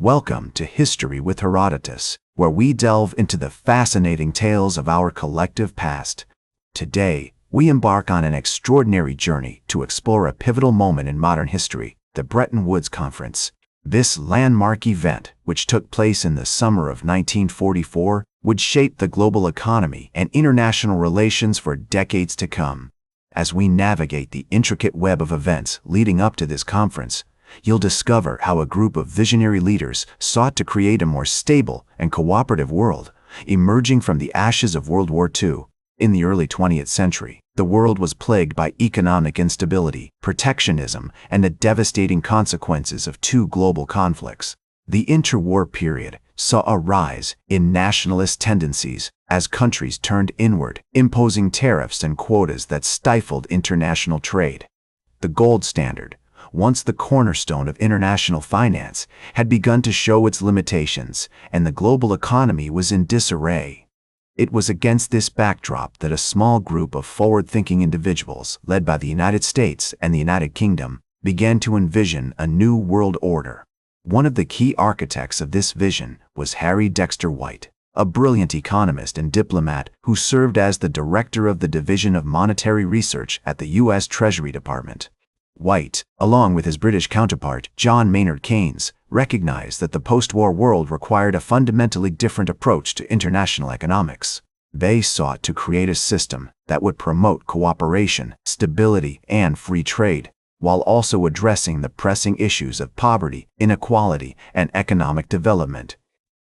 Welcome to History with Herodotus, where we delve into the fascinating tales of our collective past. Today, we embark on an extraordinary journey to explore a pivotal moment in modern history, the Bretton Woods Conference. This landmark event, which took place in the summer of 1944, would shape the global economy and international relations for decades to come. As we navigate the intricate web of events leading up to this conference, you'll discover how a group of visionary leaders sought to create a more stable and cooperative world, emerging from the ashes of World War II. In the early 20th century, the world was plagued by economic instability, protectionism, and the devastating consequences of two global conflicts. The interwar period saw a rise in nationalist tendencies as countries turned inward, imposing tariffs and quotas that stifled international trade. The gold standard, once the cornerstone of international finance, had begun to show its limitations, and the global economy was in disarray. It was against this backdrop that a small group of forward-thinking individuals, led by the United States and the United Kingdom, began to envision a new world order. One of the key architects of this vision was Harry Dexter White, a brilliant economist and diplomat who served as the director of the Division of Monetary Research at the U.S. Treasury Department. White, along with his British counterpart, John Maynard Keynes, recognized that the post-war world required a fundamentally different approach to international economics. They sought to create a system that would promote cooperation, stability, and free trade, while also addressing the pressing issues of poverty, inequality, and economic development.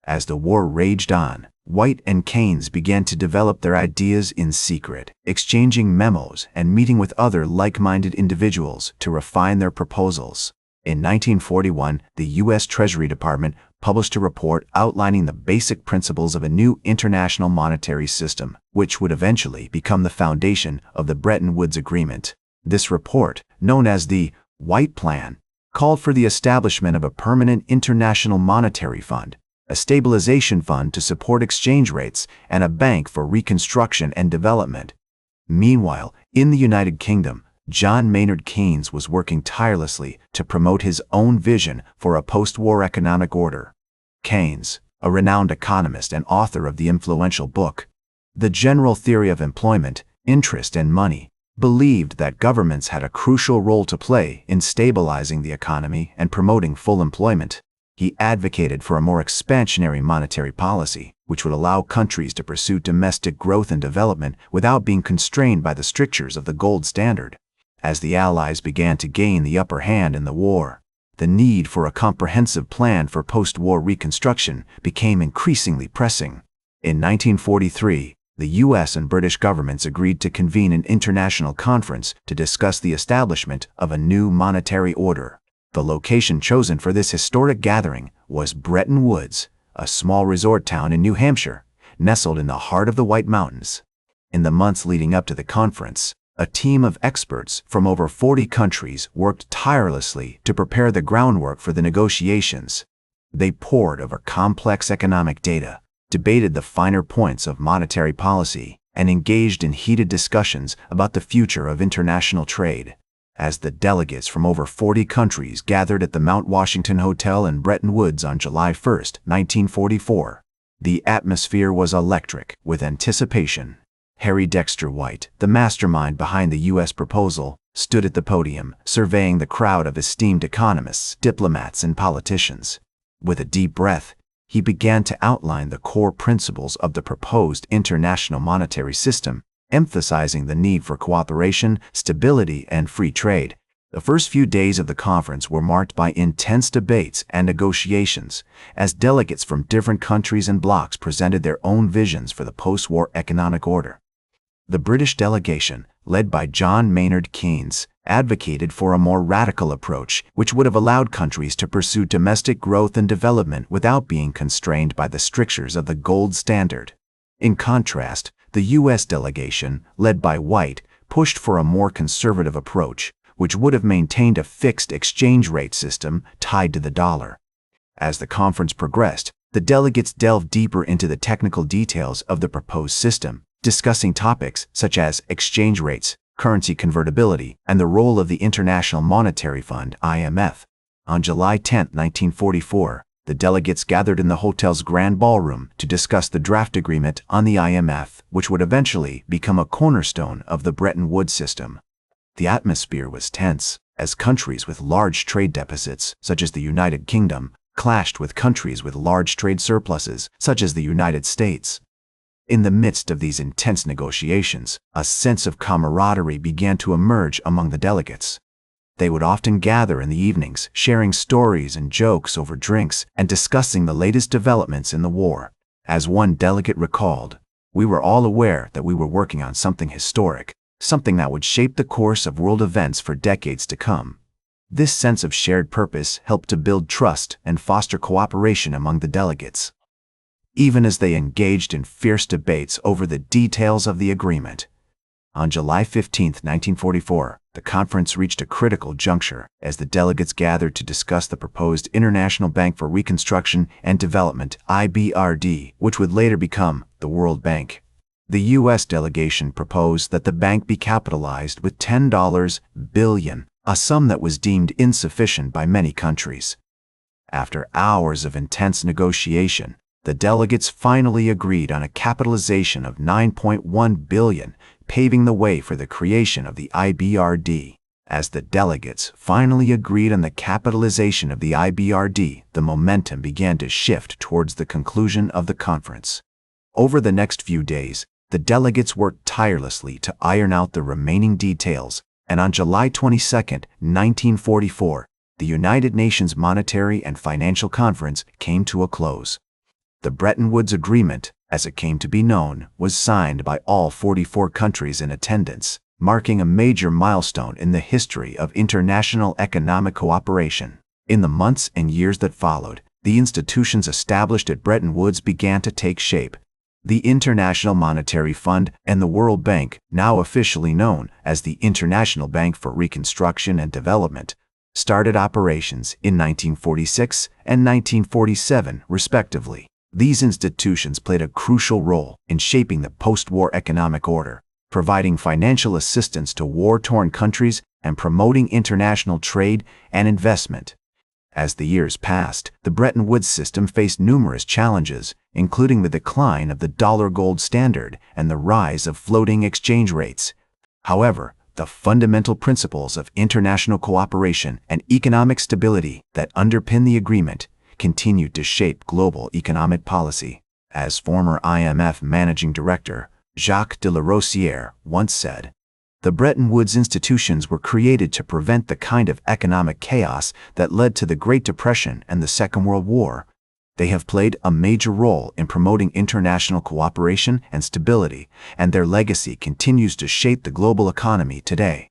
As the war raged on, White and Keynes began to develop their ideas in secret, exchanging memos and meeting with other like-minded individuals to refine their proposals. In 1941, the U.S. Treasury Department published a report outlining the basic principles of a new international monetary system, which would eventually become the foundation of the Bretton Woods Agreement. This report, known as the White Plan, called for the establishment of a permanent international monetary fund, a stabilization fund to support exchange rates, and a bank for reconstruction and development. Meanwhile, in the United Kingdom, John Maynard Keynes was working tirelessly to promote his own vision for a post-war economic order. Keynes, a renowned economist and author of the influential book, The General Theory of Employment, Interest and Money, believed that governments had a crucial role to play in stabilizing the economy and promoting full employment. He advocated for a more expansionary monetary policy, which would allow countries to pursue domestic growth and development without being constrained by the strictures of the gold standard. As the Allies began to gain the upper hand in the war, the need for a comprehensive plan for post-war reconstruction became increasingly pressing. In 1943, the U.S. and British governments agreed to convene an international conference to discuss the establishment of a new monetary order. The location chosen for this historic gathering was Bretton Woods, a small resort town in New Hampshire, nestled in the heart of the White Mountains. In the months leading up to the conference, a team of experts from over 40 countries worked tirelessly to prepare the groundwork for the negotiations. They pored over complex economic data, debated the finer points of monetary policy, and engaged in heated discussions about the future of international trade. As the delegates from over 40 countries gathered at the Mount Washington Hotel in Bretton Woods on July 1, 1944, the atmosphere was electric with anticipation. Harry Dexter White, the mastermind behind the U.S. proposal, stood at the podium, surveying the crowd of esteemed economists, diplomats, and politicians. With a deep breath, he began to outline the core principles of the proposed international monetary system, emphasizing the need for cooperation, stability, and free trade. The first few days of the conference were marked by intense debates and negotiations, as delegates from different countries and blocs presented their own visions for the post-war economic order. The British delegation, led by John Maynard Keynes, advocated for a more radical approach, which would have allowed countries to pursue domestic growth and development without being constrained by the strictures of the gold standard. In contrast, the U.S. delegation, led by White, pushed for a more conservative approach, which would have maintained a fixed exchange rate system tied to the dollar. As the conference progressed, the delegates delved deeper into the technical details of the proposed system, discussing topics such as exchange rates, currency convertibility, and the role of the International Monetary Fund (IMF). On July 10, 1944, The delegates gathered in the hotel's grand ballroom to discuss the draft agreement on the IMF, which would eventually become a cornerstone of the Bretton Woods system. The atmosphere was tense, as countries with large trade deficits, such as the United Kingdom, clashed with countries with large trade surpluses, such as the United States. In the midst of these intense negotiations, a sense of camaraderie began to emerge among the delegates. They would often gather in the evenings, sharing stories and jokes over drinks and discussing the latest developments in the war. As one delegate recalled, "We were all aware that we were working on something historic, something that would shape the course of world events for decades to come." This sense of shared purpose helped to build trust and foster cooperation among the delegates. Even as they engaged in fierce debates over the details of the agreement. On July 15, 1944, the conference reached a critical juncture as the delegates gathered to discuss the proposed International Bank for Reconstruction and Development, IBRD, which would later become the World Bank. The U.S. delegation proposed that the bank be capitalized with $10 billion, a sum that was deemed insufficient by many countries. After hours of intense negotiation, the delegates finally agreed on a capitalization of $9.1 billion, paving the way for the creation of the IBRD. As the delegates finally agreed on the capitalization of the IBRD, the momentum began to shift towards the conclusion of the conference. Over the next few days, the delegates worked tirelessly to iron out the remaining details, and on July 22, 1944, the United Nations Monetary and Financial Conference came to a close. The Bretton Woods Agreement, as it came to be known, was signed by all 44 countries in attendance, marking a major milestone in the history of international economic cooperation. In the months and years that followed, the institutions established at Bretton Woods began to take shape. The International Monetary Fund and the World Bank, now officially known as the International Bank for Reconstruction and Development, started operations in 1946 and 1947, respectively. These institutions played a crucial role in shaping the post-war economic order, providing financial assistance to war-torn countries and promoting international trade and investment. As the years passed, the Bretton Woods system faced numerous challenges, including the decline of the dollar-gold standard and the rise of floating exchange rates. However, the fundamental principles of international cooperation and economic stability that underpin the agreement continued to shape global economic policy. As former IMF Managing Director Jacques de la Rosière once said, "The Bretton Woods institutions were created to prevent the kind of economic chaos that led to the Great Depression and the Second World War. They have played a major role in promoting international cooperation and stability, and their legacy continues to shape the global economy today."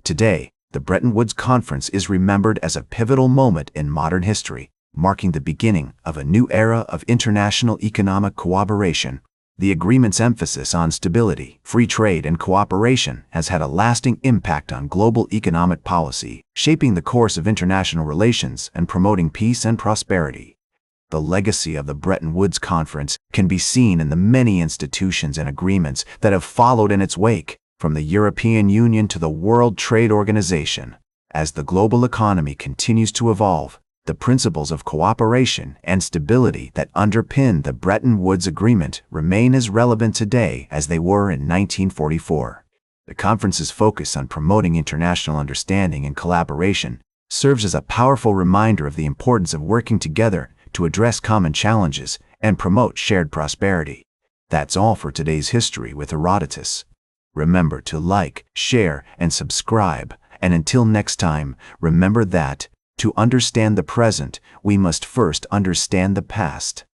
Today, the Bretton Woods Conference is remembered as a pivotal moment in modern history, marking the beginning of a new era of international economic cooperation. The agreement's emphasis on stability, free trade, and cooperation has had a lasting impact on global economic policy, shaping the course of international relations and promoting peace and prosperity. The legacy of the Bretton Woods Conference can be seen in the many institutions and agreements that have followed in its wake, from the European Union to the World Trade Organization. As the global economy continues to evolve, the principles of cooperation and stability that underpin the Bretton Woods Agreement remain as relevant today as they were in 1944. The conference's focus on promoting international understanding and collaboration serves as a powerful reminder of the importance of working together to address common challenges and promote shared prosperity. That's all for today's History with Herodotus. Remember to like, share, and subscribe. And until next time, remember that to understand the present, we must first understand the past.